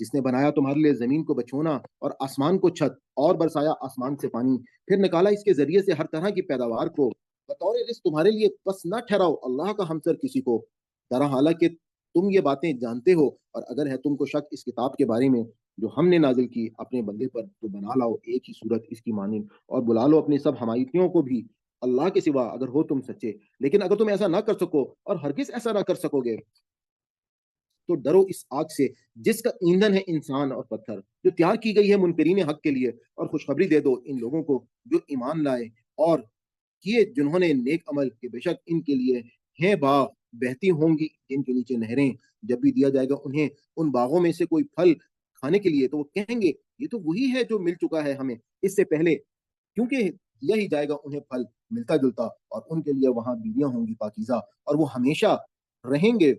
جس نے بنایا تمہارے لیے زمین کو بچھونا اور آسمان کو چھت اور برسایا آسمان سے پانی، پھر نکالا اس کے ذریعے سے ہر طرح کی پیداوار کو بطور رزق تمہارے لیے، بس نہ ٹھہراؤ اللہ کا ہمسر کسی کو، درا حالانکہ تم یہ باتیں جانتے ہو، اور اگر ہے تم کو شک اس کتاب کے بارے میں جو ہم نے نازل کی اپنے بندے پر، تو بنا لاؤ ایک ہی صورت اس کی مانند اور بلا لو اپنے سب حمایتیوں کو بھی اللہ کے سوا، اگر ہو تم سچے۔ لیکن اگر تم ایسا نہ کر سکو اور ہرگز ایسا نہ کر سکو گے، تو ڈرو اس آگ سے جس کا ایندھن ہے انسان اور پتھر، جو تیار کی گئی ہے منکرین حق کے لیے، اور خوشخبری دے دو ان لوگوں کو جو ایمان لائے اور کیے جنہوں نے نیک عمل، کہ بے شک ان کے لیے ہیں باغ، بہتی ہوں گی جن کے نیچے نہریں، جب بھی دیا جائے گا انہیں ان باغوں میں سے کوئی پھل کھانے کے لیے، تو وہ کہیں گے یہ تو وہی ہے جو مل چکا ہے ہمیں اس سے پہلے، کیونکہ دیا ہی جائے گا انہیں پھل ملتا جلتا، اور ان کے لیے وہاں بیویاں ہوں گی پاکیزہ، اور وہ ہمیشہ رہیں گے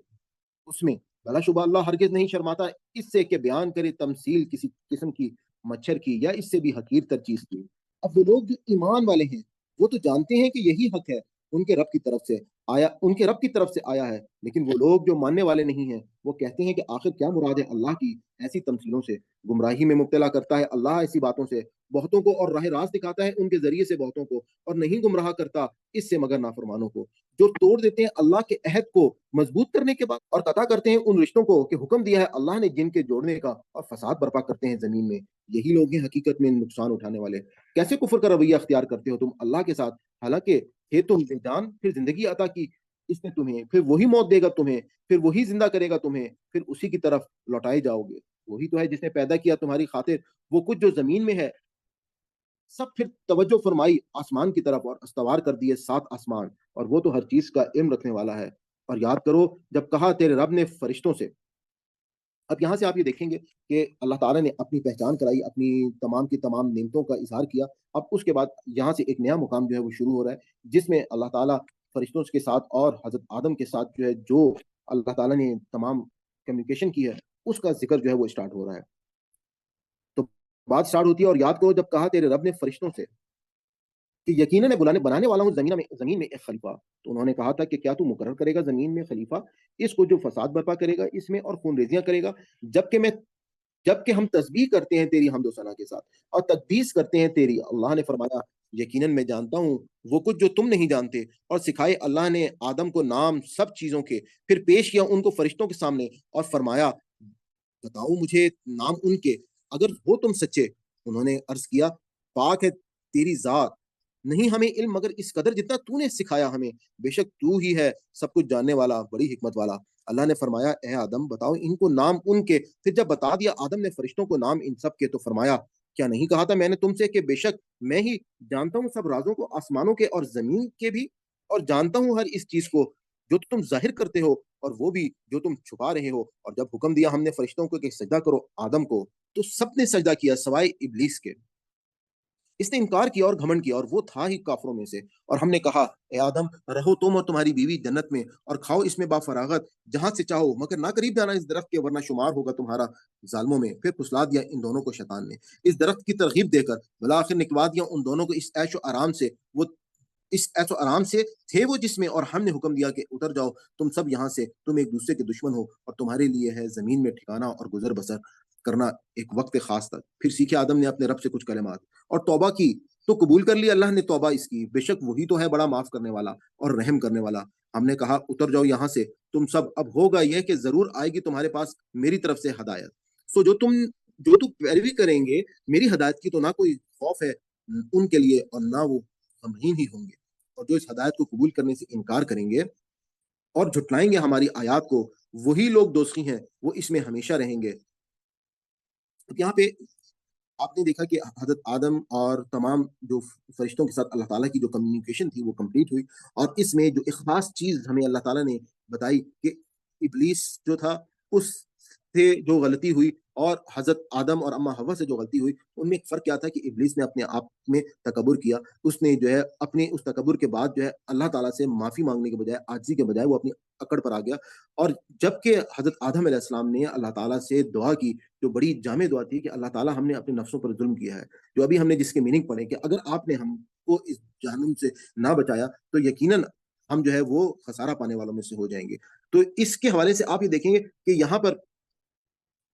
اس میں۔ بلا شبہ اللہ ہرگز نہیں شرماتا اس سے کہ بیان کرے تمثیل کسی قسم کی مچھر کی یا اس سے بھی حقیر تر چیز کی۔ اب وہ لوگ جو ایمان والے ہیں وہ تو جانتے ہیں کہ یہی حق ہے، ان کے رب کی طرف سے آیا، ان کے رب کی طرف سے آیا ہے، لیکن وہ لوگ جو ماننے والے نہیں ہیں وہ کہتے ہیں کہ آخر کیا مراد ہے اللہ کی ایسی تمثیلوں سے، گمراہی میں مبتلا کرتا ہے اللہ ایسی باتوں سے بہتوں کو، اور راہ راست دکھاتا ہے ان کے ذریعے سے بہتوں کو، اور نہیں گمراہ کرتا اس سے مگر نافرمانوں کو، جو توڑ دیتے ہیں اللہ کے عہد کو مضبوط کرنے کے بعد، اور قطع کرتے ہیں ان رشتوں کو کہ حکم دیا ہے اللہ نے جن کے جوڑنے کا، اور فساد برپا کرتے ہیں زمین میں، یہی لوگ ہیں حقیقت میں نقصان اٹھانے والے۔ کیسے کفر کا رویہ اختیار کرتے ہو تم اللہ کے ساتھ، حالانکہ تھے تم بے جان، پھر زندگی عطا کی اس نے تمہیں، پھر وہی موت دے گا تمہیں، پھر وہی زندہ کرے گا تمہیں، پھر اسی کی طرف لوٹائے جاؤ گے۔ وہی تو ہے جس نے پیدا کیا تمہاری خاطر وہ کچھ جو زمین میں ہے سب، پھر توجہ فرمائی آسمان کی طرف اور استوار کر دیے 7 آسمان، اور وہ تو ہر چیز کا علم رکھنے والا ہے۔ اور یاد کرو جب کہا تیرے رب نے فرشتوں سے، اب یہاں سے آپ یہ دیکھیں گے کہ اللہ تعالیٰ نے اپنی پہچان کرائی، اپنی تمام کی تمام نعمتوں کا اظہار کیا۔ اب اس کے بعد یہاں سے ایک نیا مقام جو ہے وہ شروع ہو رہا ہے، جس میں اللہ تعالیٰ فرشتوں کے ساتھ اور حضرت آدم کے ساتھ جو ہے جو اللہ تعالیٰ نے تمام کمیونیکیشن کی ہے اس کا ذکر جو ہے وہ اسٹارٹ ہو رہا ہے۔ تو بات اسٹارٹ ہوتی ہے، اور یاد کرو جب کہا تیرے رب نے فرشتوں سے کہ یقیناً بنانے والا ہوں زمین میں ایک خلیفہ، تو انہوں نے کہا تھا کہ کیا تو مقرر کرے گا زمین میں خلیفہ، اس کو جو فساد برپا کرے گا اس میں اور خون ریزیاں کرے گا، جبکہ میں جبکہ ہم تسبیح کرتے ہیں تیری حمد و ثنا کے ساتھ اور تقدیس کرتے ہیں تیری۔ اللہ نے فرمایا یقیناً میں جانتا ہوں وہ کچھ جو تم نہیں جانتے، اور سکھائے اللہ نے آدم کو نام سب چیزوں کے، پھر پیش کیا ان کو فرشتوں کے سامنے اور فرمایا بتاؤ مجھے نام ان کے اگر ہو تم سچے۔ انہوں نے عرض کیا پاک ہے تیری ذات، نہیں ہمیں علم مگر اس قدر جتنا تو نے سکھایا ہمیں، بے شک تو ہی ہے سب کچھ جاننے والا بڑی حکمت والا۔ اللہ نے فرمایا اے آدم بتاؤ ان کو نام ان کے، پھر جب بتا دیا آدم نے فرشتوں کو نام ان سب کے، تو فرمایا کیا نہیں کہا تھا میں نے تم سے کہ بے شک میں ہی جانتا ہوں سب رازوں کو آسمانوں کے اور زمین کے بھی، اور جانتا ہوں ہر اس چیز کو جو تم ظاہر کرتے ہو اور وہ بھی جو تم چھپا رہے ہو۔ اور جب حکم دیا ہم نے فرشتوں کو کہ سجدہ کرو آدم کو، تو سب نے سجدہ کیا سوائے ابلیس کے، اس نے انکار کیا اور گھمنڈ کیا، اور وہ تھا ہی کافروں میں سے۔ اور ہم نے کہا اے آدم رہو تم اور تمہاری بیوی جنت میں، اور کھاؤ اس میں با فراغت جہاں سے چاہو، مگر نہ قریب جانا اس درخت کے ورنہ شمار ہوگا تمہارا ظالموں میں۔ پھر پھسلا دیا ان دونوں کو شیطان نے اس درخت کی ترغیب دے کر، بالآخر نکلوا دیا ان دونوں کو اس عیش و آرام سے، وہ اس ایسو آرام سے تھے وہ جس میں، اور ہم نے حکم دیا کہ اتر جاؤ تم سب یہاں سے، تم ایک دوسرے کے دشمن ہو، اور تمہارے لیے ہے زمین میں ٹھکانا اور گزر بسر کرنا ایک وقت خاص تک۔ پھر سیکھے آدم نے اپنے رب سے کچھ کلمات اور توبہ کی، تو قبول کر لی اللہ نے توبہ اس کی، بے شک وہی تو ہے بڑا معاف کرنے والا اور رحم کرنے والا۔ ہم نے کہا اتر جاؤ یہاں سے تم سب، اب ہوگا یہ کہ ضرور آئے گی تمہارے پاس میری طرف سے ہدایت، سو جو تم پیروی کریں گے میری ہدایت کی، تو نہ کوئی خوف ہے ان کے لیے اور نہ وہ غمگین ہی ہوں گے، اور جو اس ہدایت کو قبول کرنے سے انکار کریں گے اور جھٹلائیں گے ہماری آیات کو، وہی لوگ دوزخی ہیں، وہ اس میں ہمیشہ رہیں گے۔ یہاں پہ آپ نے دیکھا کہ حضرت آدم اور تمام جو فرشتوں کے ساتھ اللہ تعالیٰ کی جو کمیونیکیشن تھی وہ کمپلیٹ ہوئی، اور اس میں جو ایک خاص چیز ہمیں اللہ تعالیٰ نے بتائی کہ ابلیس جو تھا اس سے جو غلطی ہوئی، اور حضرت آدم اور اما حوا سے جو غلطی ہوئی، ان میں ایک فرق کیا تھا کہ ابلیس نے اپنے آپ میں تکبر کیا، اس نے جو ہے اپنے اس تکبر کے بعد جو ہے اللہ تعالیٰ سے معافی مانگنے کے بجائے، عاجزی کے بجائے وہ اپنی اکڑ پر آ گیا، اور جبکہ حضرت آدم علیہ السلام نے اللہ تعالیٰ سے دعا کی جو بڑی جامع دعا تھی کہ اللہ تعالیٰ ہم نے اپنے نفسوں پر ظلم کیا ہے، جو ابھی ہم نے جس کے میننگ پڑھے کہ اگر آپ نے ہم کو اس جہنم سے نہ بچایا تو یقیناً ہم جو ہے وہ خسارہ پانے والوں میں سے ہو جائیں گے۔ تو اس کے حوالے سے آپ یہ دیکھیں گے کہ یہاں پر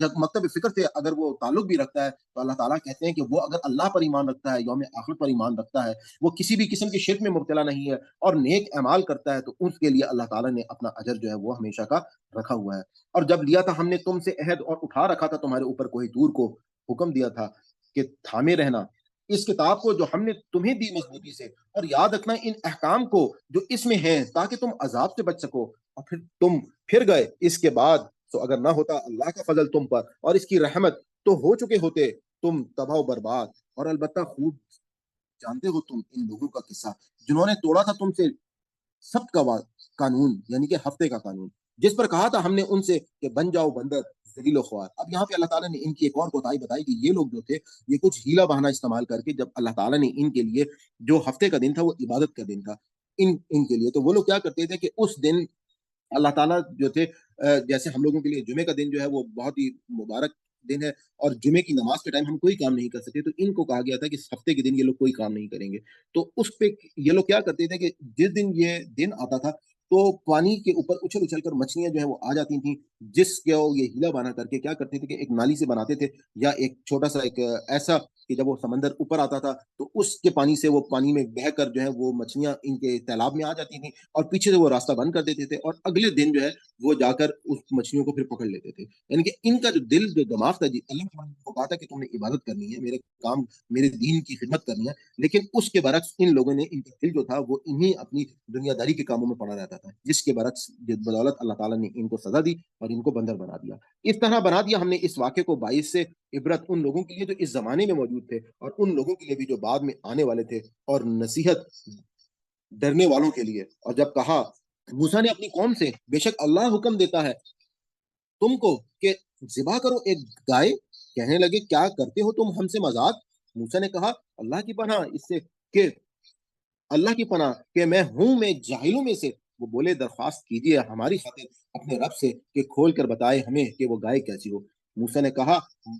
مکتب فکر سے اگر وہ تعلق بھی رکھتا ہے تو اللہ تعالیٰ کہتے ہیں کہ وہ اگر اللہ پر ایمان رکھتا ہے، یوم آخرت پر ایمان رکھتا ہے، وہ کسی بھی قسم کے شرک میں مبتلا نہیں ہے اور نیک اعمال کرتا ہے، تو اس کے لیے اللہ تعالیٰ نے اپنا اجر جو ہے وہ ہمیشہ کا رکھا ہوا ہے۔ اور جب لیا تھا ہم نے تم سے عہد اور اٹھا رکھا تھا تمہارے اوپر کوئی دور کو، حکم دیا تھا کہ تھامے رہنا اس کتاب کو جو ہم نے تمہیں دی مضبوطی سے، اور یاد رکھنا ان احکام کو جو اس میں ہیں، تاکہ تم عذاب سے بچ سکو۔ اور پھر تم پھر گئے اس کے بعد، تو اگر نہ ہوتا اللہ کا فضل تم پر اور اس کی رحمت، تو ہو چکے ہوتے تم تباہ و برباد۔ اور البتہ خوب جانتے ہو تم ان لوگوں کا قصہ جنہوں نے توڑا تھا تم سے سب کا قانون، یعنی کہ ہفتے کا قانون، جس پر کہا تھا ہم نے ان سے کہ بن جاؤ بندر ذلیل و خوار۔ اب یہاں پہ اللہ تعالیٰ نے ان کی ایک اور کوتاہی بتائی کہ یہ لوگ جو تھے، یہ کچھ ہیلا بہانہ استعمال کر کے، جب اللہ تعالیٰ نے ان کے لیے جو ہفتے کا دن تھا وہ عبادت کا دن تھا ان کے لیے، تو وہ لوگ کیا کرتے تھے کہ اس دن اللہ تعالیٰ جو تھے، جیسے ہم لوگوں کے لیے جمعے کا دن جو ہے وہ بہت ہی مبارک دن ہے، اور جمعے کی نماز کے ٹائم ہم کوئی کام نہیں کر سکتے، تو ان کو کہا گیا تھا کہ اس ہفتے کے دن یہ لوگ کوئی کام نہیں کریں گے۔ تو اس پہ یہ لوگ کیا کرتے تھے کہ جس دن یہ دن آتا تھا تو پانی کے اوپر اچھل اچھل کر مچھلیاں جو ہے وہ آ جاتی تھیں، جس کے وہ یہ ہیلا بنا کر کے کیا کرتے تھے کہ ایک نالی سے بناتے تھے، یا ایک چھوٹا سا ایک ایسا کہ جب وہ سمندر اوپر آتا تھا تو اس کے پانی سے وہ پانی میں بہہ کر جو ہے وہ مچھلیاں ان کے تالاب میں آ جاتی تھیں، اور پیچھے سے وہ راستہ بند کر دیتے تھے، اور اگلے دن جو ہے وہ جا کر اس مچھلیوں کو پھر پکڑ لیتے تھے۔ یعنی کہ ان کا جو دل جو دماغ تھا، جی اللہ تعالیٰ نے کو کہا تھا کہ تم نے عبادت کرنی ہے، میرے کام میرے دین کی خدمت کرنی ہے، لیکن اس کے برعکس ان لوگوں نے، ان کا دل جو تھا وہ انہیں اپنی دنیا داری کے کاموں میں پڑا رہتا تھا، جس کے برعکس بدولت اللہ تعالیٰ نے ان کو سزا دی اور ان کو بندر بنا دیا۔ اس طرح بنا دیا ہم نے اس واقعے کو باعث سے عبرت ان لوگوں کے لیے جو اس زمانے میں موجود تھے، اور ان لوگوں کے لیے بھی جو بعد میں آنے والے تھے، اور نصیحت ڈرنے والوں کے لیے۔ اور جب کہا موسیٰ نے اپنی قوم سے، بے شک اللہ حکم دیتا ہے تم کو کہ ذبح کرو ایک گائے، کہنے لگے کیا کرتے ہو تم ہم سے مذاق؟ موسیٰ نے کہا اللہ کی پناہ اس سے کہ اللہ کی پناہ کہ میں جاہلوں میں سے۔ وہ بولے درخواست کیجیے ہماری خاطر اپنے رب سے کہ کھول کر بتائے ہمیں کہ وہ گائے کیسی ہو۔ موسیٰ نے کہا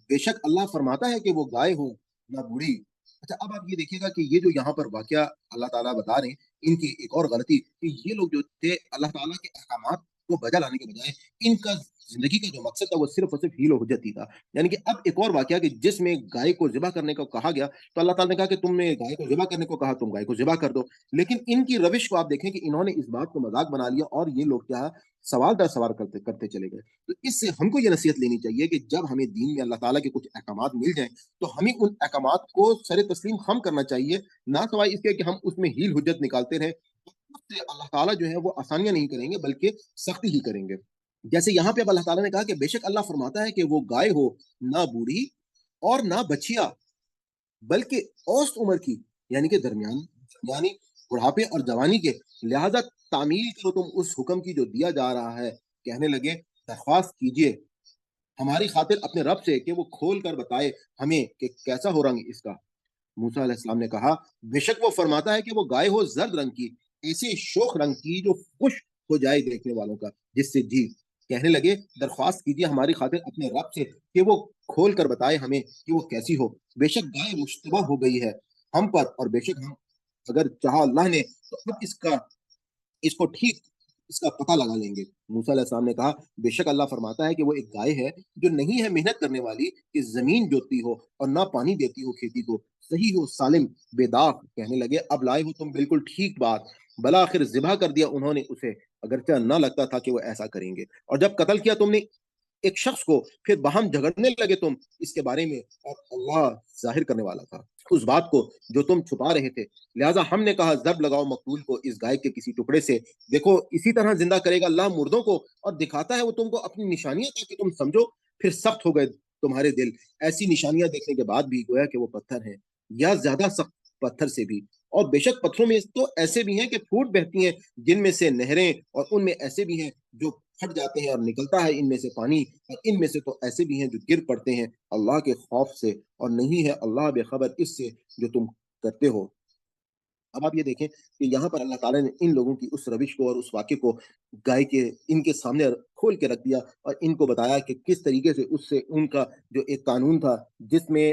بے شک اللہ فرماتا ہے کہ وہ گائے ہو نہ بوڑھی۔ اچھا، اب آپ یہ دیکھیے گا کہ یہ جو یہاں پر واقعہ اللہ تعالیٰ بتا رہے ہیں، ان کی ایک اور غلطی کہ یہ لوگ جو تھے اللہ تعالیٰ کے احکامات کو بجا لانے کے بجائے ان کا زندگی کا جو مقصد تھا وہ صرف اور صرف ہیل و حجت ہی تھا۔ یعنی کہ اب ایک اور واقعہ کہ جس میں گائے کو ذبح کرنے کو کہا گیا، تو اللہ تعالیٰ نے کہا کہ تم نے گائے کو ذبح کرنے کو کہا، تم گائے کو ذبح کر دو۔ لیکن ان کی روش کو آپ دیکھیں کہ انہوں نے اس بات کو مذاق بنا لیا، اور یہ لوگ کیا سوال در سوال کرتے کرتے چلے گئے۔ تو اس سے ہم کو یہ نصیحت لینی چاہیے کہ جب ہمیں دین میں اللہ تعالیٰ کے کچھ احکامات مل جائیں تو ہمیں ان احکامات کو سر تسلیم خم کرنا چاہیے، نہ سوائے اس کے کہ ہم اس میں ہیل حجت نکالتے رہیں۔ اس سے اللہ تعالیٰ جو ہے وہ آسانیاں نہیں کریں گے بلکہ سختی ہی کریں گے۔ جیسے یہاں پہ اب اللہ تعالیٰ نے کہا کہ بے شک اللہ فرماتا ہے کہ وہ گائے ہو نہ بوڑھی اور نہ بچیا، بلکہ اوسط عمر کی، یعنی کہ درمیان، یعنی بڑھاپے اور جوانی کے، لہذا تعمیل کرو تم اس حکم کی جو دیا جا رہا ہے۔ کہنے لگے درخواست کیجیے ہماری خاطر اپنے رب سے کہ وہ کھول کر بتائے ہمیں کہ کیسا ہو رنگ اس کا۔ موسیٰ علیہ السلام نے کہا بے شک وہ فرماتا ہے کہ وہ گائے ہو زرد رنگ کی، ایسے شوخ رنگ کی جو خوش ہو جائے دیکھنے والوں کا، جس سے جی۔ کہنے لگے درخواست کیجیے ہماری خاطر اپنے رب سے کہ وہ کھول کر بتائے ہمیں کہ وہ کیسی ہو۔ بے شک گائے مشتبہ ہو گئی ہے ہم پر، اور بے شک ہم اگر چاہا اللہ نے تو اب اس کو ٹھیک اس کا پتہ لگا لیں گے۔ موسیٰ علیہ السلام نے کہا بے شک اللہ فرماتا ہے کہ وہ ایک گائے ہے جو نہیں ہے محنت کرنے والی کہ زمین جوتتی ہو اور نہ پانی دیتی ہو کھیتی کو، صحیح ہو سالم بے داغ۔ کہنے لگے اب لائے ہو تم بالکل ٹھیک بات۔ بلاخر ذبح کر دیا انہوں نے اسے، اگرچہ نہ لگتا تھا کہ وہ ایسا کریں گے۔ اور جب قتل کیا تم نے ایک شخص کو، پھر باہم جھگڑنے لگے تم اس کے بارے میں، اور اللہ ظاہر کرنے والا تھا اس بات کو جو تم چھپا رہے تھے، لہٰذا ہم نے کہا ضرب لگاؤ مقتول کو اس گائے کے کسی ٹکڑے سے، دیکھو اسی طرح زندہ کرے گا اللہ مردوں کو اور دکھاتا ہے وہ تم کو اپنی نشانیاں تاکہ تم سمجھو۔ پھر سخت ہو گئے تمہارے دل ایسی نشانیاں دیکھنے کے بعد بھی، گویا کہ وہ پتھر ہیں یا زیادہ سخت پتھر سے بھی۔ اور بے شک پتھروں میں تو ایسے بھی ہیں کہ پھوٹ بہتی ہیں جن میں سے نہریں، اور ان میں ایسے بھی ہیں جو پھٹ جاتے ہیں اور نکلتا ہے ان میں سے پانی، اور ان میں سے تو ایسے بھی ہیں جو گر پڑتے ہیں اللہ کے خوف سے، اور نہیں ہے اللہ بے خبر اس سے جو تم کرتے ہو۔ اب آپ یہ دیکھیں کہ یہاں پر اللہ تعالیٰ نے ان لوگوں کی اس روش کو اور اس واقعے کو گائے کے ان کے سامنے کھول کے رکھ دیا، اور ان کو بتایا کہ کس طریقے سے اس سے ان کا جو ایک قانون تھا جس میں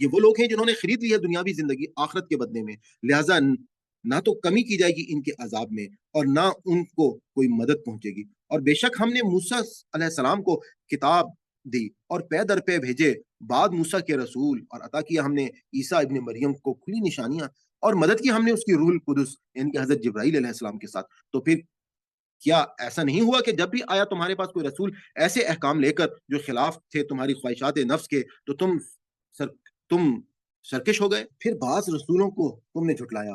یہ وہ لوگ ہیں جنہوں نے خرید لی ہے دنیاوی زندگی آخرت کے بدلے میں، لہٰذا نہ تو کمی کی جائے گی ان کے عذاب میں اور نہ ان کو کوئی مدد پہنچے گی۔ اور بے شک ہم نے موسیٰ علیہ السلام کو کتاب دی اور پے در پے بھیجے بعد موسیٰ کے رسول، اور عطا کیا ہم نے عیسیٰ ابن مریم کو کھلی نشانیاں، اور مدد کی ہم نے اس کی روح القدس یعنی کہ حضرت جبرائیل علیہ السلام کے ساتھ۔ تو پھر کیا ایسا نہیں ہوا کہ جب بھی آیا تمہارے پاس کوئی رسول ایسے احکام لے کر جو خلاف تھے تمہاری خواہشات نفس کے، تو سر تم سرکش ہو گئے؟ پھر بعض رسولوں کو تم نے جھٹلایا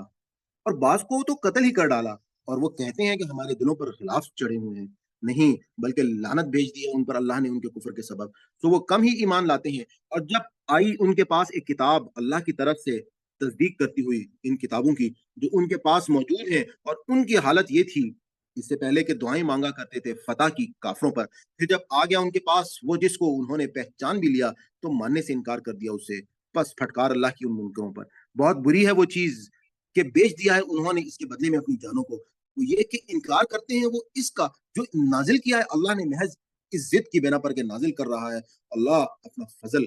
اور بعض کو تو قتل ہی کر ڈالا، اور وہ کہتے ہیں کہ ہمارے دلوں پر خلاف چڑھے ہوئے ہیں، نہیں بلکہ لعنت بھیج دی ہے ان پر اللہ نے ان کے کفر کے سبب، تو وہ کم ہی ایمان لاتے ہیں۔ اور جب آئی ان کے پاس ایک کتاب اللہ کی طرف سے تصدیق کرتی ہوئی ان کتابوں کی جو ان کے پاس موجود ہیں، اور ان کی حالت یہ تھی اس سے پہلے کہ دعائیں مانگا کرتے تھے فتح کی کافروں پر، پھر جب آ گیا ان کے پاس وہ جس کو انہوں نے پہچان بھی لیا تو ماننے سے انکار کر دیا اس سے، پس پھٹکار اللہ کی ان منکروں پر۔ بہت بری ہے وہ چیز کہ بیچ دیا ہے انہوں نے اس کے بدلے میں اپنی جانوں کو، وہ یہ کہ انکار کرتے ہیں وہ اس کا جو نازل کیا ہے اللہ نے محض اس ضد کی بنا پر کہ نازل کر رہا ہے اللہ اپنا فضل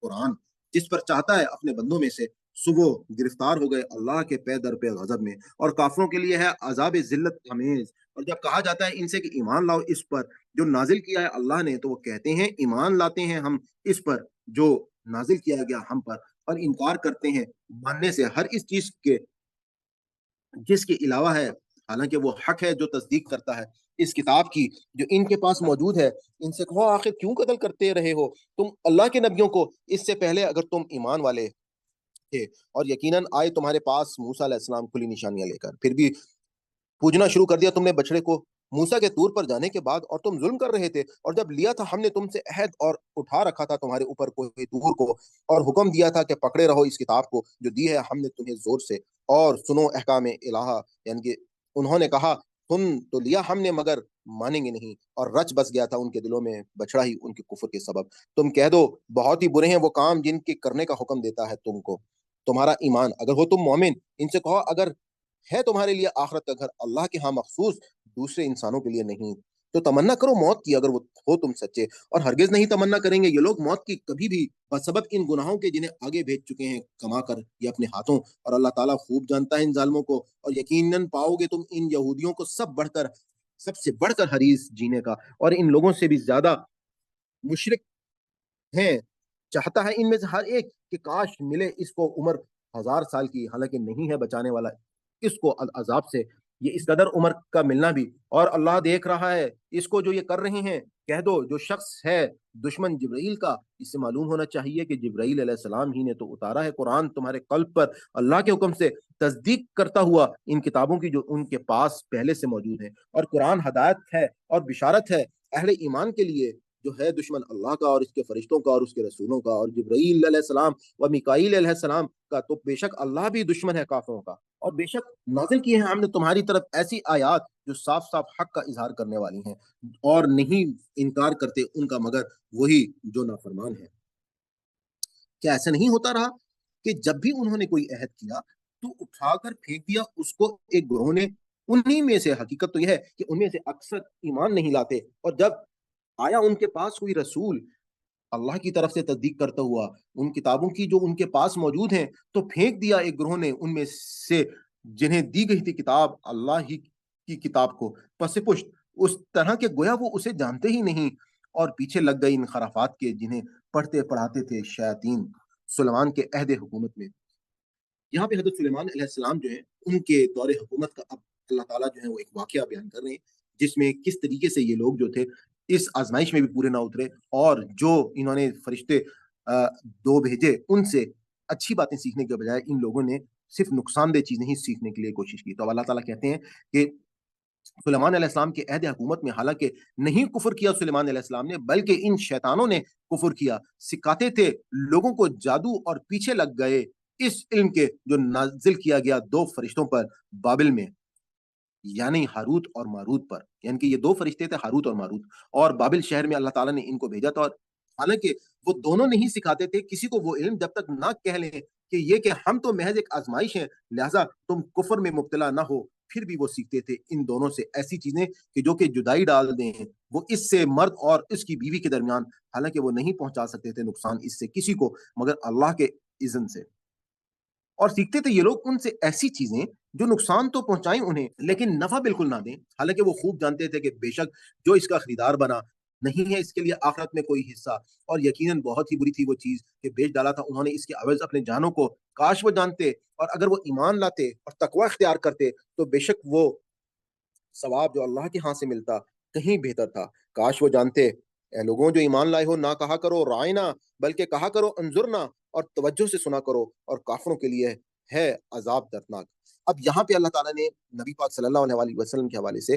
قرآن جس پر چاہتا ہے اپنے بندوں میں سے، صبح گرفتار ہو گئے اللہ کے پے در پے غضب میں، اور کافروں کے لیے ہے عذاب ذلت امیز۔ اور جب کہا جاتا ہے ان سے کہ ایمان لاؤ اس پر جو نازل کیا ہے اللہ نے، تو وہ کہتے ہیں ایمان لاتے ہیں ہم اس پر جو نازل کیا گیا ہم پر، اور انکار کرتے ہیں ماننے سے ہر اس چیز کے جس کے علاوہ ہے، حالانکہ وہ حق ہے جو تصدیق کرتا ہے اس کتاب کی جو ان کے پاس موجود ہے۔ ان سے کہو آخر کیوں قتل کرتے رہے ہو تم اللہ کے نبیوں کو اس سے پہلے اگر تم ایمان والے تھے، اور یقیناً آئے تمہارے پاس موسیٰ علیہ السلام کھلی نشانیاں لے کر، پھر بھی پوجنا شروع کر دیا تم نے بچڑے کو موسیٰ کے طور پر جانے کے بعد، اور تم ظلم کر رہے تھے، اور جب لیا تھا ہم نے تم سے عہد اور اٹھا رکھا تھا تمہارے اوپر کوئی دور کو، اور حکم دیا تھا کہ پکڑے رہو اس کتاب کو جو دی ہے ہم نے تمہیں زور سے، اور سنو احکام الہہ، یعنی کہ انہوں نے کہا سن تو لیا ہم نے مگر مانیں گے نہیں، اور رچ بس گیا تھا ان کے دلوں میں بچڑا ہی ان کے کفر کے سبب۔ تم کہہ دو بہت ہی برے ہیں وہ کام جن کے کرنے کا حکم دیتا ہے تم کو تمہارا ایمان اگر ہو تم مومن۔ ان سے کہو اگر ہے تمہارے لیے آخرت کا گھر اللہ کے ہاں مخصوص دوسرے انسانوں کے لیے نہیں، تو تمنا کرو موت کی اگر وہ ہو تم سچے، اور ہرگز نہیں تمنا کریں گے یہ لوگ موت کی کبھی بھی بسبب ان گناہوں کے جنہیں آگے بھیج چکے ہیں کما کر یا اپنے ہاتھوں، اور اللہ تعالیٰ خوب جانتا ہے ان ظالموں کو۔ اور یقیناً پاؤ گے تم ان یہودیوں کو سب سے بڑھ کر حریص جینے کا، اور ان لوگوں سے بھی زیادہ مشرک ہیں، چاہتا ہے ان میں سے ہر ایک کہ کاش ملے اس کو عمر 1000 سال کی، حالانکہ نہیں ہے بچانے والا اس کو عذاب سے یہ اس قدر عمر کا ملنا بھی، اور اللہ دیکھ رہا ہے اس کو جو یہ کر رہے ہیں۔ کہہ دو جو شخص ہے دشمن جبرائیل کا، اس سے معلوم ہونا چاہیے کہ جبرائیل علیہ السلام ہی نے تو اتارا ہے قرآن تمہارے قلب پر اللہ کے حکم سے، تصدیق کرتا ہوا ان کتابوں کی جو ان کے پاس پہلے سے موجود ہیں، اور قرآن ہدایت ہے اور بشارت ہے اہل ایمان کے لیے جو ہے دشمن اللہ کا اور اس کے فرشتوں کا اور اس کے رسولوں کا اور جبرائیل علیہ السلام و میکائیل علیہ السلام کا، تو بے شک اللہ بھی دشمن ہے کافروں کا، اور بے شک نازل کیے ہیں ہم نے تمہاری طرف ایسی آیات جو صاف صاف حق کا اظہار کرنے والی ہیں، اور نہیں انکار کرتے ان کا مگر وہی جو نافرمان ہے۔ کیا ایسا نہیں ہوتا رہا کہ جب بھی انہوں نے کوئی عہد کیا تو اٹھا کر پھینک دیا اس کو ایک گروہ نے، انہی میں سے حقیقت تو یہ ہے کہ ان میں سے اکثر ایمان نہیں لاتے، اور جب آیا ان کے پاس کوئی رسول اللہ کی طرف سے تصدیق کرتا ہوا ان کتابوں کی جو ان کے پاس موجود ہیں، تو پھینک دیا ایک گروہ نے ان میں سے جنہیں دی گئی تھی کتاب اللہ ہی کی کتاب کو پس پشت اس طرح کے گویا وہ اسے جانتے ہی نہیں، اور پیچھے لگ گئی ان خرافات کے جنہیں پڑھتے پڑھاتے تھے شیاطین سلیمان کے عہد حکومت میں۔ یہاں پہ حضرت سلیمان علیہ السلام جو ہے ان کے دور حکومت کا اب اللہ تعالیٰ جو ہے وہ ایک واقعہ بیان کر رہے ہیں جس میں کس طریقے سے یہ لوگ جو تھے اس آزمائش میں بھی پورے نہ اترے، اور جو انہوں نے فرشتے دو بھیجے ان سے اچھی باتیں سیکھنے کے بجائے ان لوگوں نے صرف نقصان دہ چیزیں ہی سیکھنے کے لیے کوشش کی۔ تو اللہ تعالیٰ کہتے ہیں کہ سلیمان علیہ السلام کے عہد حکومت میں حالانکہ نہیں کفر کیا سلیمان علیہ السلام نے، بلکہ ان شیطانوں نے کفر کیا، سکھاتے تھے لوگوں کو جادو اور پیچھے لگ گئے اس علم کے جو نازل کیا گیا دو فرشتوں پر بابل میں، یعنی ہاروت اور ماروت پر، یعنی کہ یہ دو فرشتے تھے ہاروت اور ماروت، اور بابل شہر میں اللہ تعالیٰ نے ان کو بھیجا تھا، اور حالانکہ وہ دونوں نہیں سکھاتے تھے کسی کو وہ علم جب تک نہ کہہ لیں کہ یہ کہ ہم تو محض ایک آزمائش ہیں لہٰذا تم کفر میں مبتلا نہ ہو، پھر بھی وہ سیکھتے تھے ان دونوں سے ایسی چیزیں کہ جو کہ جدائی ڈال دیں وہ اس سے مرد اور اس کی بیوی کے درمیان، حالانکہ وہ نہیں پہنچا سکتے تھے نقصان اس سے کسی کو مگر اللہ کے اذن سے، اور سیکھتے تھے یہ لوگ ان سے ایسی چیزیں جو نقصان تو پہنچائیں انہیں لیکن نفع بالکل نہ دیں، حالانکہ وہ خوب جانتے تھے کہ بے شک جو اس کا خریدار بنا نہیں ہے اس کے لیے آخرت میں کوئی حصہ، اور یقیناً بہت ہی بری تھی وہ چیز کہ بیچ ڈالا تھا انہوں نے اس کے عوض اپنے جانوں کو، کاش وہ جانتے اور اگر وہ ایمان لاتے اور تقوی اختیار کرتے تو بے شک وہ ثواب جو اللہ کے ہاں سے ملتا کہیں بہتر تھا، کاش وہ جانتے۔ اے لوگوں جو ایمان لائے ہو، نہ کہا کرو رائنا بلکہ کہا کرو انظرنا، اور توجہ سے سنا کرو، اور کافروں کے لیے ہے عذاب دردناک۔ اب یہاں پہ اللہ تعالیٰ نے نبی پاک صلی اللہ علیہ وسلم کے حوالے سے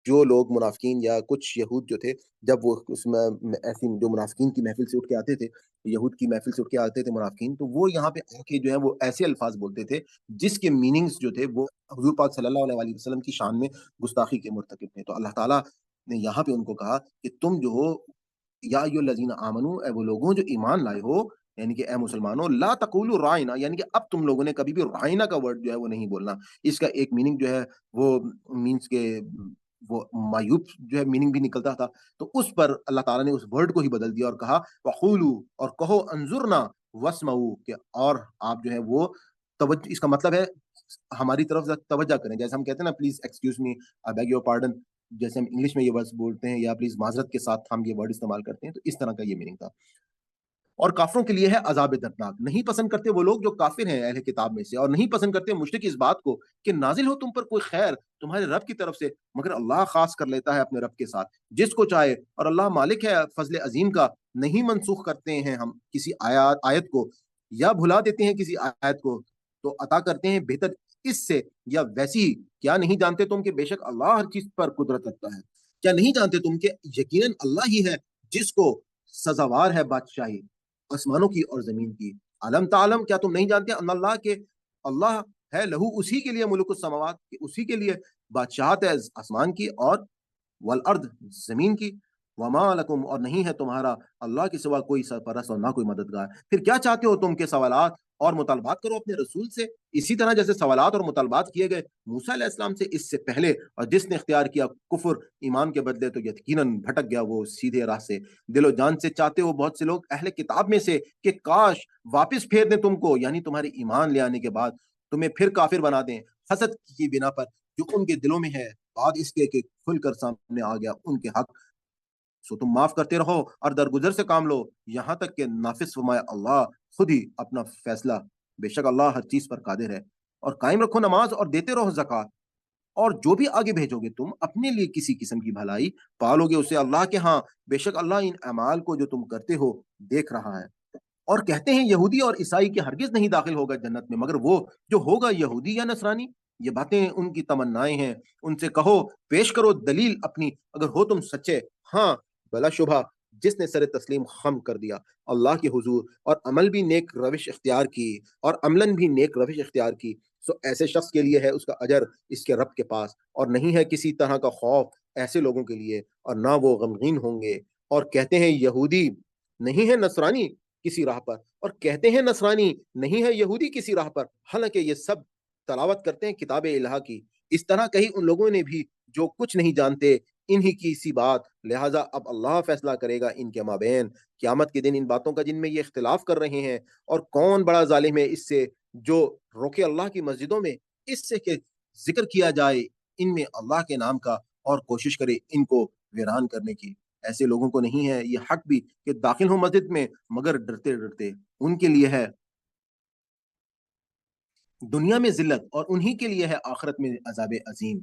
جو لوگ منافقین یا کچھ یہود جو تھے، جب وہ اس میں ایسی جو منافقین کی محفل سے اٹھ کے آتے تھے، یہود کی محفل سے اٹھ کے آتے تھے منافقین، تو وہ یہاں پہ آ کے جو ہے وہ ایسے الفاظ بولتے تھے جس کے میننگز جو تھے وہ حضور پاک صلی اللہ علیہ وسلم کی شان میں گستاخی کے مرتکب تھے۔ تو اللہ تعالیٰ نے یہاں پہ ان کو کہا کہ تم جو ہو یا ایھا الذین آمنو، اے وہ لوگوں جو ایمان لائے ہو، یعنی کہ اے مسلمانوں، لا تقولوا رائنا، یعنی کہ اب تم لوگوں نے کبھی بھی رائنا کا ورڈ جو ہے وہ نہیں بولنا۔ اس کا ایک میننگ جو ہے وہ مینس کے وہ معیوب جو ہے میننگ بھی نکلتا تھا، تو اس پر اللہ تعالیٰ نے اس ورڈ کو ہی بدل دیا اور کہا وقولوا، اور کہو انظرنا واسمعوا، کہ اور آپ جو ہے وہ توجہ، اس کا مطلب ہے ہماری طرف توجہ کریں، جیسے ہم کہتے ہیں نا please excuse me, I beg your pardon, جیسے ہم انگلش میں یہ ورڈز بولتے ہیں، یا پلیز معذرت کے ساتھ ہم یہ ورڈ استعمال کرتے ہیں، تو اس طرح کا یہ میننگ تھا۔ اور کافروں کے لیے ہے عذاب دردناک، نہیں پسند کرتے وہ لوگ جو کافر ہیں اہل کتاب میں سے، اور نہیں پسند کرتے مشرک اس بات کو کہ نازل ہو تم پر کوئی خیر تمہارے رب کی طرف سے، مگر اللہ خاص کر لیتا ہے اپنے رب کے ساتھ جس کو چاہے، اور اللہ مالک ہے فضل عظیم کا، نہیں منسوخ کرتے ہیں ہم کسی آیت کو، یا بھلا دیتے ہیں کسی آیت کو تو عطا کرتے ہیں بہتر اس سے یا ویسی ہی۔ کیا نہیں جانتے تم کہ بے شک اللہ ہر چیز پر قدرت رکھتا ہے؟ کیا نہیں جانتے تم کہ یقیناً اللہ ہی ہے جس کو سزاوار ہے بادشاہی آسمانوں کی اور زمین کی؟ علم تعلم، کیا تم نہیں جانتے ان اللہ کے اللہ ہے لہو، اسی کے لیے ملک السماوات، کہ اسی کے لیے بادشاہت ہے آسمان کی اور والارض زمین کی، وما لکم، اور نہیں ہے تمہارا اللہ کے سوا کوئی سرپرست اور نہ کوئی مددگار۔ پھر کیا چاہتے ہو تم کے سوالات اور مطالبات کرو اپنے رسول سے، اسی طرح جیسے سوالات اور مطالبات کیے گئے موسیٰ علیہ السلام سے اس سے پہلے، اور جس نے اختیار کیا کفر ایمان کے بدلے تو یقیناً بھٹک گیا وہ سیدھے راہ سے۔ دل و جان سے چاہتے ہو بہت سے لوگ اہل کتاب میں سے کہ کاش واپس پھیر دیں تم کو، یعنی تمہارے ایمان لے آنے کے بعد تمہیں پھر کافر بنا دیں حسد کی بنا پر جو ان کے دلوں میں ہے، بعد اس کے کہ کھل کر سامنے آ گیا ان کے حق، سو تم معاف کرتے رہو اور درگزر سے کام لو یہاں تک کہ نافذ فرمائے اللہ خود ہی اپنا فیصلہ، بے شک اللہ ہر چیز پر قادر ہے۔ اور قائم رکھو نماز اور دیتے رہو زکوٰۃ، اور جو بھی آگے بھیجو گے تم اپنے لیے کسی قسم کی بھلائی پالو گے اسے اللہ کے ہاں، بے شک اللہ ان اعمال کو جو تم کرتے ہو دیکھ رہا ہے۔ اور کہتے ہیں یہودی اور عیسائی کے ہرگز نہیں داخل ہوگا جنت میں مگر وہ جو ہوگا یہودی یا نصرانی، یہ باتیں ان کی تمنائیں ہیں، ان سے کہو پیش کرو دلیل اپنی اگر ہو تم سچے، ہاں بلا شبہ جس نے سر تسلیم خم کر دیا اللہ کے حضور اور عمل بھی نیک روش اختیار کی، اور عملاً بھی نیک روش اختیار کی، سو ایسے شخص کے لیے ہے اس کا اجر اس کے رب کے پاس، اور نہیں ہے کسی طرح کا خوف ایسے لوگوں کے لیے اور نہ وہ غمگین ہوں گے۔ اور کہتے ہیں یہودی نہیں ہے نصرانی کسی راہ پر، اور کہتے ہیں نصرانی نہیں ہے یہودی کسی راہ پر، حالانکہ یہ سب تلاوت کرتے ہیں کتاب الہ کی، اس طرح کہی ان لوگوں نے بھی جو کچھ نہیں جانتے انہی کی سی بات، لہٰذا اب اللہ فیصلہ کرے گا ان کے مابین قیامت کے دن ان باتوں کا جن میں یہ اختلاف کر رہے ہیں، اور کون بڑا ظالم ہے اس سے جو روکے اللہ کی مسجدوں میں اس سے کہ ذکر کیا جائے ان میں اللہ کے نام کا اور کوشش کرے ان کو ویران کرنے کی۔ ایسے لوگوں کو نہیں ہے یہ حق بھی کہ داخل ہو مسجد میں مگر ڈرتے ڈرتے، ان کے لیے ہے دنیا میں ذلت اور انہی کے لیے ہے آخرت میں عذاب عظیم،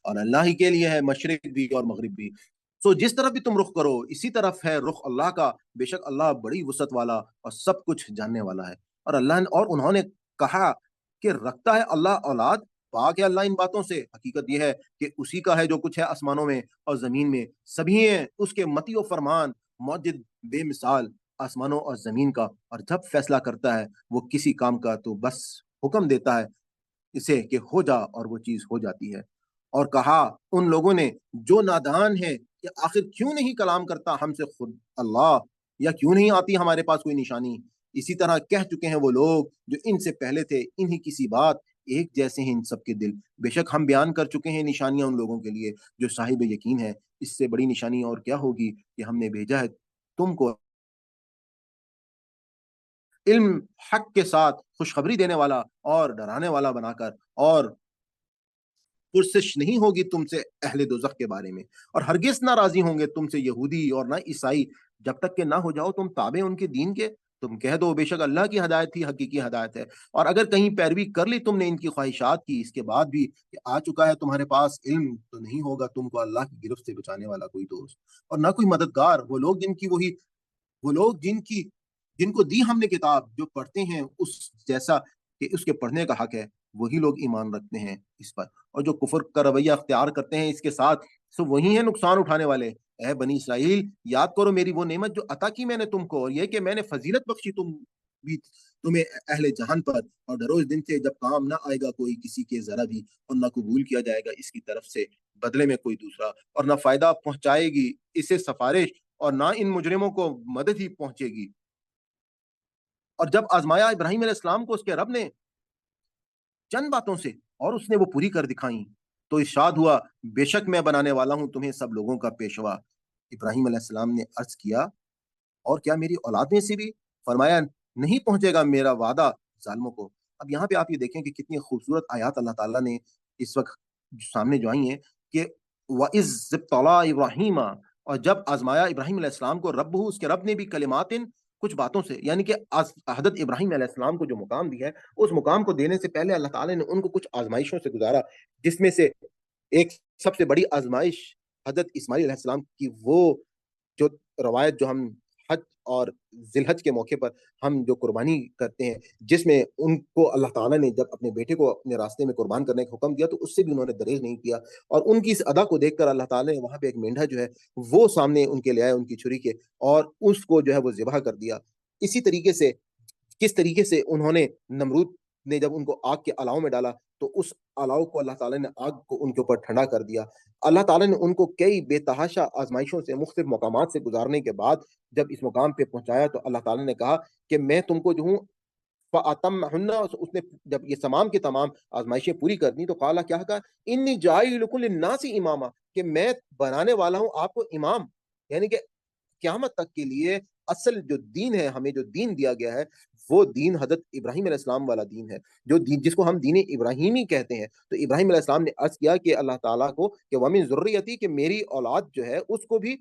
اور اللہ ہی کے لیے ہے مشرق بھی اور مغرب بھی، سو جس طرف بھی تم رخ کرو اسی طرف ہے رخ اللہ کا، بے شک اللہ بڑی وسعت والا اور سب کچھ جاننے والا ہے۔ اور اور انہوں نے کہا کہ رکھتا ہے اللہ اولاد، پاک ہے اللہ ان باتوں سے، حقیقت یہ ہے کہ اسی کا ہے جو کچھ ہے آسمانوں میں اور زمین میں، سبھی ہیں اس کے متی و فرمان موجد بے مثال آسمانوں اور زمین کا، اور جب فیصلہ کرتا ہے وہ کسی کام کا تو بس حکم دیتا ہے اسے کہ ہو جا اور وہ چیز ہو جاتی ہے۔ اور کہا ان لوگوں نے جو نادان ہے کہ آخر کیوں نہیں کلام کرتا ہم سے خود اللہ، یا کیوں نہیں آتی ہمارے پاس کوئی نشانی، اسی طرح کہہ چکے ہیں وہ لوگ جو ان سے پہلے تھے انہی کسی بات ایک جیسے ہیں ان سب کے دل. بے شک ہم بیان کر چکے ہیں نشانیاں ان لوگوں کے لیے جو صاحب یقین ہے. اس سے بڑی نشانی اور کیا ہوگی کہ ہم نے بھیجا ہے تم کو علم حق کے ساتھ خوشخبری دینے والا اور ڈرانے والا بنا کر, اور پرسش نہیں ہوگی تم سے اہل دوزخ کے بارے میں, اور ہرگز نہ راضی ہوں گے تم سے یہودی اور نہ عیسائی جب تک کہ نہ ہو جاؤ تم تابع ان کے دین کے. تم کہہ دو بے شک اللہ کی ہدایت ہی حقیقی ہدایت ہے, اور اگر کہیں پیروی کر لی تم نے ان کی خواہشات کی اس کے بعد بھی کہ آ چکا ہے تمہارے پاس علم, تو نہیں ہوگا تم کو اللہ کی گرفت سے بچانے والا کوئی دوست اور نہ کوئی مددگار. وہ لوگ جن کو دی ہم نے کتاب, جو پڑھتے ہیں اس جیسا کہ اس کے پڑھنے کا حق ہے, وہی لوگ ایمان رکھتے ہیں اس پر, اور جو کفر کا رویہ اختیار کرتے ہیں اس کے ساتھ سو وہی ہیں نقصان اٹھانے والے. اے بنی اسرائیل, یاد کرو میری وہ نعمت جو عطا کی میں نے تم کو, اور یہ کہ میں نے فضیلت بخشی تمہیں اہل جہان پر, اور ڈرو اس دن سے جب کام نہ آئے گا کوئی کسی کے ذرا بھی, اور نہ قبول کیا جائے گا اس کی طرف سے بدلے میں کوئی دوسرا, اور نہ فائدہ پہنچائے گی اسے سفارش, اور نہ ان مجرموں کو مدد ہی پہنچے گی. اور جب آزمایا ابراہیم علیہ السلام کو اس کے رب نے چند باتوں سے, اور اس نے وہ پوری کر دکھائیں, تو ارشاد ہوا بے شک میں بنانے والا ہوں تمہیں سب لوگوں کا پیشوا. ابراہیم علیہ السلام نے عرض کیا اور کیا میری اولاد میں سے بھی؟ فرمایا نہیں پہنچے گا میرا وعدہ ظالموں کو. اب یہاں پہ آپ یہ دیکھیں کہ کتنی خوبصورت آیات اللہ تعالیٰ نے اس وقت سامنے جو آئی ہیں کہ وَإِذْ ابْتَلَىٰ إِبْرَاهِيمَ, اور جب آزمایا ابراہیم علیہ السلام کو رب اس کے رب نے بھی کلمات کچھ باتوں سے, یعنی کہ حضرت ابراہیم علیہ السلام کو جو مقام دیا ہے اس مقام کو دینے سے پہلے اللہ تعالیٰ نے ان کو کچھ آزمائشوں سے گزارا, جس میں سے ایک سب سے بڑی آزمائش حضرت اسماعیل علیہ السلام کی وہ جو روایت جو ہم حج اور ذی الحج کے موقع پر ہم جو قربانی کرتے ہیں, جس میں ان کو اللہ تعالیٰ نے جب اپنے بیٹے کو اپنے راستے میں قربان کرنے کا حکم دیا تو اس سے بھی انہوں نے دریغ نہیں کیا, اور ان کی اس ادا کو دیکھ کر اللہ تعالیٰ نے وہاں پہ ایک مینڈھا جو ہے وہ سامنے ان کے لے آئے ان کی چھری کے, اور اس کو جو ہے وہ ذبح کر دیا. اسی طریقے سے کس طریقے سے انہوں نے نمرود نے جب ان کو آگ کے الاؤ میں ڈالا تو اس الاؤ کو اللہ تعالیٰ نے آگ کو ان کے اوپر ٹھنڈا کر دیا. اللہ تعالیٰ نے ان کو کئی بے تحاشا آزمائشوں سے مختلف مقامات سے گزارنے کے بعد جب اس مقام پہ پہنچایا تو اللہ تعالیٰ نے کہا کہ میں تم کو جو ہوں فَأَتَمَّهُنَّ, اس نے جب یہ تمام کے تمام آزمائشیں پوری کر دی تو قالا کیا کہا انی جاعلکم للناس اماما, کہ میں بنانے والا ہوں آپ کو امام, یعنی کہ قیامت تک کے لیے اصل جو دین ہے, ہمیں جو دین دیا گیا ہے وہ دین حضرت ابراہیم علیہ السلام والا دین ہے, جو دین جس کو ہم دین ابراہیمی کہتے ہیں. تو ابراہیم علیہ السلام نے عرض کیا کہ اللہ تعالیٰ کو کہ وَمِن ذُرِّيَّتِي, کہ میری اولاد جو ہے اس کو بھی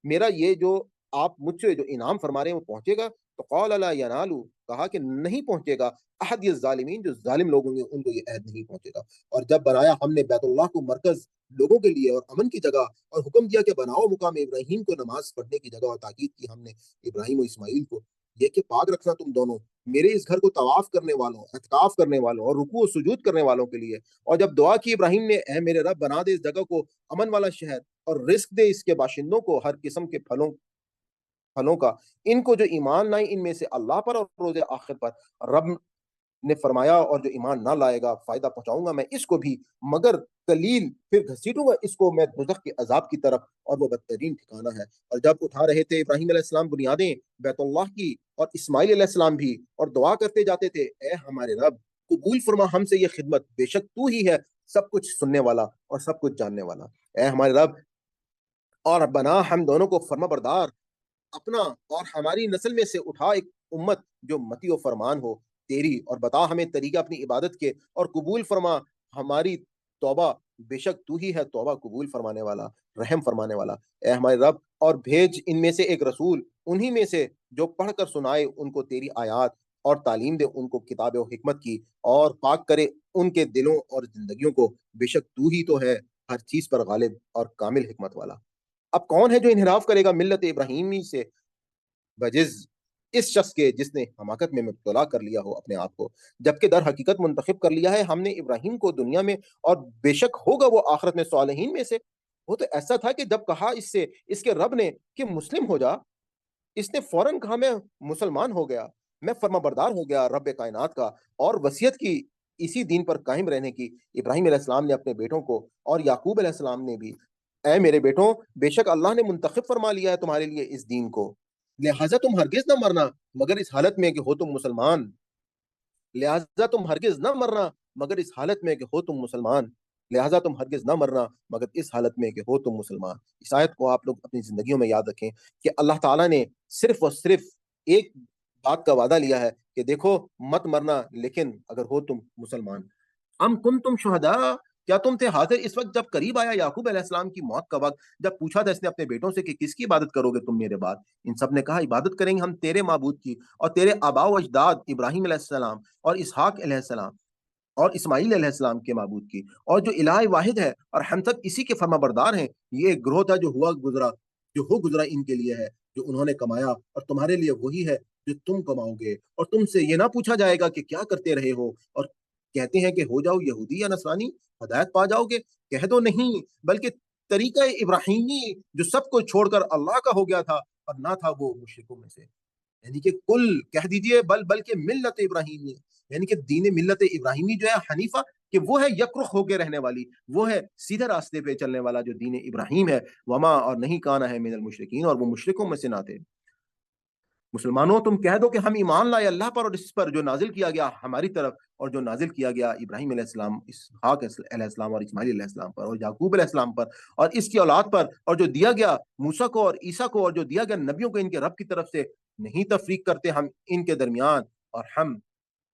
میرا یہ جو آپ مجھ سے جو انعام فرما رہے ہیں وہ پہنچے گا. تو قَالَ لَا يَنَالُ, کہا کہ نہیں پہنچے گا احد الظالمین, جو ظالم لوگ ہوں گے ان کو یہ عہد نہیں پہنچے گا. اور جب بنایا ہم نے بیت اللہ کو مرکز لوگوں کے لیے اور امن کی جگہ, اور حکم دیا کہ بناؤ مقام ابراہیم کو نماز پڑھنے کی جگہ, اور تاکید کی ہم نے ابراہیم و اسماعیل کو یہ کہ پاک رکھنا تم دونوں میرے اس گھر کو طواف کرنے والوں, اعتکاف کرنے والوں اور رکوع و سجود کرنے والوں کے لیے. اور جب دعا کی ابراہیم نے اے میرے رب بنا دے اس جگہ کو امن والا شہر, اور رزق دے اس کے باشندوں کو ہر قسم کے پھلوں کا, ان کو جو ایمان لائیں ان میں سے اللہ پر اور روز آخر پر. رب نے فرمایا اور جو ایمان نہ لائے گا فائدہ پہنچاؤں گا میں اس کو بھی, مگر قلیل, پھر گھسیٹوں گا اس کو میں دوزخ کے عذاب کی طرف, اور وہ بدترین ٹھکانہ ہے. اور جب اٹھا رہے تھے ابراہیم علیہ السلام بنیادیں بیت اللہ کی, اور اسماعیل علیہ السلام بھی, اور دعا کرتے جاتے تھے اے ہمارے رب قبول فرما ہم سے یہ خدمت, بے شک تو ہی ہے سب کچھ سننے والا اور سب کچھ جاننے والا. اے ہمارے رب, اور بنا ہم دونوں کو فرما بردار اپنا اور ہماری نسل میں سے اٹھا ایک امت جو متی و فرمان ہو تیری, اور بتا ہمیں طریقہ اپنی عبادت کے, اور قبول فرما ہماری توبہ, بے شک تو ہی ہے توبہ قبول فرمانے والا رحم فرمانے والا. اے ہمارے رب, اور بھیج ان میں سے ایک رسول انہی میں سے جو پڑھ کر سنائے ان کو تیری آیات, اور تعلیم دے ان کو کتاب و حکمت کی, اور پاک کرے ان کے دلوں اور زندگیوں کو, بے شک تو ہی تو ہے ہر چیز پر غالب اور کامل حکمت والا. اب کون ہے جو انحراف کرے گا ملت ابراہیمی سے بجز اس شخص کے جس نے حماقت میں مبتلا کر لیا ہو اپنے آپ کو, جبکہ در حقیقت منتخب کر لیا ہے ہم نے ابراہیم کو دنیا میں, اور بے شک ہوگا وہ آخرت میں صالحین میں سے. وہ تو ایسا تھا کہ جب کہا اس سے اس کے رب نے کہ مسلم ہو جا, اس نے فوراً کہا میں مسلمان ہو گیا, میں فرما بردار ہو گیا رب کائنات کا, اور وصیت کی اسی دین پر قائم رہنے کی. ابراہیم علیہ السلام نے اپنے بیٹوں کو, اور یعقوب علیہ السلام نے بھی, اے میرے بیٹوں بے شک اللہ نے منتخب فرما لیا ہے تمہارے لیے اس دین کو, لہٰذا تم ہرگز نہ مرنا مگر اس حالت میں کہ ہو تم مسلمان, لہٰذا تم ہرگز نہ مرنا مگر اس حالت میں کہ ہو تم مسلمان، لہٰذا تم ہرگز نہ مرنا مگر اس حالت میں کہ ہو تم مسلمان۔ اس آیت کو آپ لوگ اپنی زندگیوں میں یاد رکھیں کہ اللہ تعالیٰ نے صرف اور صرف ایک بات کا وعدہ لیا ہے کہ دیکھو مت مرنا لیکن اگر ہو تم مسلمان۔ ام کنتم شہداء، کیا تم تھے حاضر اس وقت جب قریب آیا یعقوب علیہ السلام کی موت کا وقت، جب پوچھا تھا اس نے اپنے بیٹوں سے کہ کس کی عبادت کرو گے تم میرے بعد؟ ان سب نے کہا عبادت کریں گے ہم تیرے معبود کی اور تیرے آباء و اجداد ابراہیم علیہ السلام اور اسحاق علیہ السلام اور اسماعیل علیہ السلام کے معبود کی، اور جو الہ واحد ہے اور ہم سب اسی کے فرما بردار ہیں۔ یہ ایک گروہ تھا جو ہوا گزرا، جو ہو گزرا ان کے لیے ہے جو انہوں نے کمایا، اور تمہارے لیے وہی ہے جو تم کماؤ گے، اور تم سے یہ نہ پوچھا جائے گا کہ کیا کرتے رہے ہو، اور کہتے ہیں کہ ہو جاؤ یہودی یا نصرانی ہدایت پا جاؤ گے۔ کہہ دو نہیں، بلکہ طریقہ ابراہیمی جو سب کو چھوڑ کر اللہ کا ہو گیا تھا اور نہ تھا وہ مشرکوں میں سے۔ یعنی کہ کل کہہ دیجئے بلکہ ملت ابراہیمی، یعنی کہ دین ملت ابراہیمی جو ہے حنیفہ، کہ وہ ہے یکرخ ہو کے رہنے والی، وہ ہے سیدھے راستے پہ چلنے والا جو دین ابراہیم ہے۔ وما، اور نہیں کانا ہے من المشرکین، اور وہ مشرکوں میں سے نہ تھے۔ مسلمانوں تم کہہ دو کہ ہم ایمان لائے اللہ پر اور اس پر جو نازل کیا گیا ہماری طرف، اور جو نازل کیا گیا ابراہیم علیہ السلام، اسحاق علیہ السلام اور اسماعیل علیہ السلام پر اور یعقوب علیہ السلام پر اور اس کی اولاد پر، اور جو دیا گیا موسیٰ کو اور عیسیٰ کو، اور جو دیا گیا نبیوں کو ان کے رب کی طرف سے، نہیں تفریق کرتے ہم ان کے درمیان، اور ہم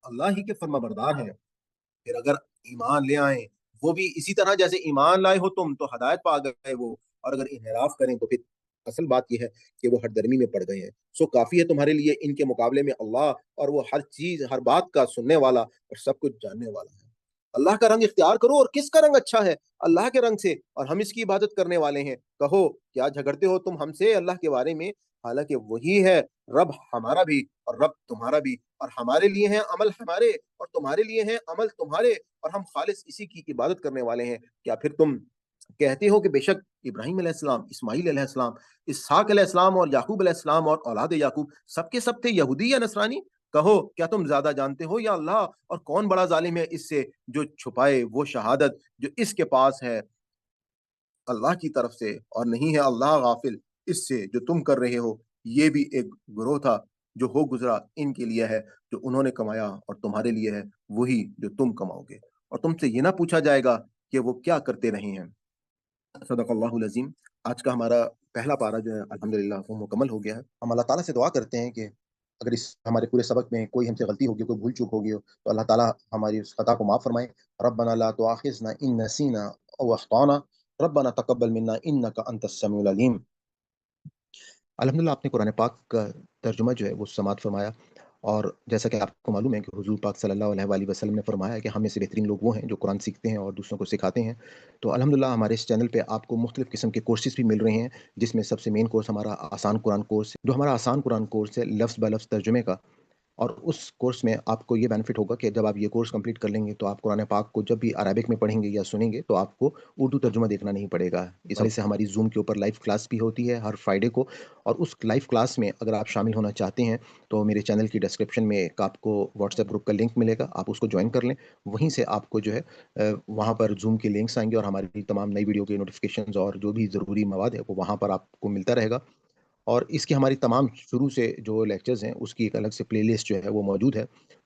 اللہ ہی کے فرما بردار ہیں۔ پھر اگر ایمان لے آئیں وہ بھی اسی طرح جیسے ایمان لائے ہو تم تو ہدایت پا گئے وہ، اور اگر انحراف کریں تو پھر اصل بات یہ ہے کہ وہ ہر درمی میں پڑ گئے ہیں۔ سو کافی ہے تمہارے لیے ان کے مقابلے میں اللہ، اور وہ ہر چیز ہر بات کا سننے والا اور سب کچھ جاننے والا ہے۔ اللہ کا رنگ اختیار کرو، اور کس کا رنگ اچھا ہے؟ اللہ کے رنگ سے، اور ہم اس کی عبادت کرنے والے ہیں۔ کہو کیا جھگڑتے ہو تم ہم سے اللہ کے بارے میں، حالانکہ وہی ہے رب ہمارا بھی اور رب تمہارا بھی، اور ہمارے لیے ہیں عمل ہمارے اور تمہارے لیے ہیں عمل تمہارے، اور ہم خالص اسی کی عبادت کرنے والے ہیں۔ کیا پھر تم کہتے ہو کہ بے شک ابراہیم علیہ السلام، اسماعیل علیہ السلام، اسحاق علیہ السلام اور یعقوب علیہ السلام اور اولاد یعقوب سب کے سب تھے یہودی یا نصرانی؟ کہو کیا تم زیادہ جانتے ہو یا اللہ؟ اور کون بڑا ظالم ہے اس سے جو چھپائے وہ شہادت جو اس کے پاس ہے اللہ کی طرف سے، اور نہیں ہے اللہ غافل اس سے جو تم کر رہے ہو۔ یہ بھی ایک گروہ تھا جو ہو گزرا ان کے لیے ہے جو انہوں نے کمایا، اور تمہارے لیے ہے وہی جو تم کماؤ گے، اور تم سے یہ نہ پوچھا جائے گا کہ وہ کیا کرتے رہے ہیں۔ صدق اللہ العظیم۔ آج کا ہمارا پہلا پارہ جو ہے الحمدللہ وہ مکمل ہو گیا ہے۔ ہم اللہ تعالیٰ سے دعا کرتے ہیں کہ اگر اس ہمارے پورے سبق میں کوئی ہم سے غلطی ہوگی، کوئی بھول چوک ہوگی تو اللہ تعالیٰ ہماری اس خطا کو معاف فرمائے۔ ربنا لا تؤاخذنا ان نسینا او اخطانا ربنا تقبل منا انک انت السمیع العلیم۔ الحمدللہ آپ نے قرآن پاک کا ترجمہ جو ہے وہ سماعت فرمایا، اور جیسا کہ آپ کو معلوم ہے کہ حضور پاک صلی اللہ علیہ وآلہ وسلم نے فرمایا ہے کہ ہم میں سے بہترین لوگ وہ ہیں جو قرآن سیکھتے ہیں اور دوسروں کو سکھاتے ہیں۔ تو الحمدللہ ہمارے اس چینل پہ آپ کو مختلف قسم کے کورسز بھی مل رہے ہیں، جس میں سب سے مین کورس ہمارا آسان قرآن کورس ہے، جو ہمارا آسان قرآن کورس ہے لفظ بہ لفظ ترجمے کا۔ اور اس کورس میں آپ کو یہ بینیفٹ ہوگا کہ جب آپ یہ کورس کمپلیٹ کر لیں گے تو آپ قرآن پاک کو جب بھی عربک میں پڑھیں گے یا سنیں گے تو آپ کو اردو ترجمہ دیکھنا نہیں پڑے گا۔ اس وجہ سے ہماری زوم کے اوپر لائیو کلاس بھی ہوتی ہے ہر فرائیڈے کو، اور اس لائیو کلاس میں اگر آپ شامل ہونا چاہتے ہیں تو میرے چینل کی ڈسکرپشن میں ایک آپ کو واٹس ایپ گروپ کا لنک ملے گا، آپ اس کو جوائن کر لیں۔ وہیں سے آپ کو جو ہے وہاں پر زوم کے لنکس آئیں گے، اور ہماری تمام نئی ویڈیو کے نوٹیفیکیشنز اور جو بھی ضروری مواد ہے وہ وہاں پر آپ کو ملتا رہے گا۔ اور اس کی ہماری تمام شروع سے جو لیکچرز ہیں اس کی ایک الگ سے پلے لسٹ جو ہے وہ موجود ہے،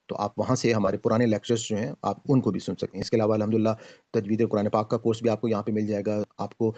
تو آپ وہاں سے ہمارے پرانے لیکچرز جو ہیں آپ ان کو بھی سن سکتے ہیں۔ اس کے علاوہ الحمدللہ تجوید قرآن پاک کا کورس بھی آپ کو یہاں پہ مل جائے گا، آپ کو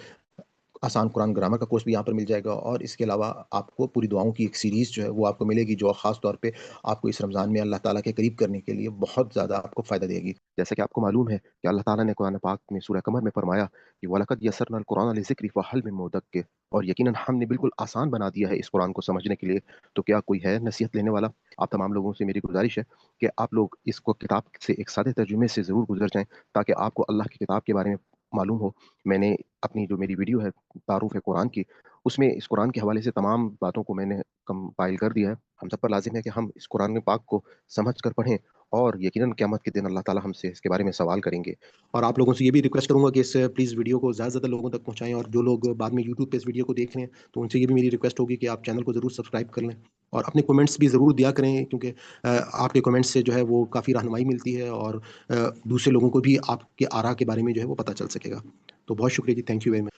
آسان قرآن گرامر کا کورس بھی یہاں پر مل جائے گا، اور اس کے علاوہ آپ کو پوری دعاؤں کی ایک سیریز جو ہے وہ آپ کو ملے گی، جو خاص طور پہ آپ کو اس رمضان میں اللہ تعالیٰ کے قریب کرنے کے لیے بہت زیادہ آپ کو فائدہ دے گی۔ جیسا کہ آپ کو معلوم ہے کہ اللہ تعالیٰ نے قرآن پاک میں سورہ قمر میں فرمایا کہ وَلَقَدْ يَسَّرْنَا الْقُرْآنَ لِلذِّكْرِ فَهَلْ مِن مُّدَّكِّرٍ، اور یقیناً ہم نے بالکل آسان بنا دیا ہے اس قرآن کو سمجھنے کے لیے، تو کیا کوئی ہے نصیحت لینے والا؟ آپ تمام لوگوں سے میری گزارش ہے کہ آپ لوگ اس کو کتاب سے ایک سادے ترجمے سے ضرور گزر جائیں، تاکہ آپ کو اللہ کی کتاب کے بارے میں معلوم ہو۔ میں نے اپنی جو میری ویڈیو ہے تعارف قرآن کی، اس میں اس قرآن کے حوالے سے تمام باتوں کو میں نے کمپائل کر دیا ہے۔ ہم سب پر لازم ہے کہ ہم اس قرآن پاک کو سمجھ کر پڑھیں، اور یقیناً قیامت کے دن اللہ تعالیٰ ہم سے اس کے بارے میں سوال کریں گے۔ اور آپ لوگوں سے یہ بھی ریکویسٹ کروں گا کہ اس پلیز ویڈیو کو زیادہ سے زیادہ لوگوں تک پہنچائیں، اور جو لوگ بعد میں یوٹیوب پہ اس ویڈیو کو دیکھ رہے ہیں تو ان سے یہ بھی میری ریکویسٹ ہوگی کہ آپ چینل کو ضرور سبسکرائب کر لیں، اور اپنے کمنٹس بھی ضرور دیا کریں، کیونکہ آپ کے کمنٹس سے جو ہے وہ کافی رہنمائی ملتی ہے، اور دوسرے لوگوں کو بھی آپ کے آراء کے بارے میں جو ہے وہ پتہ چل سکے گا۔ تو بہت شکریہ جی، تھینک یو ویری مچ۔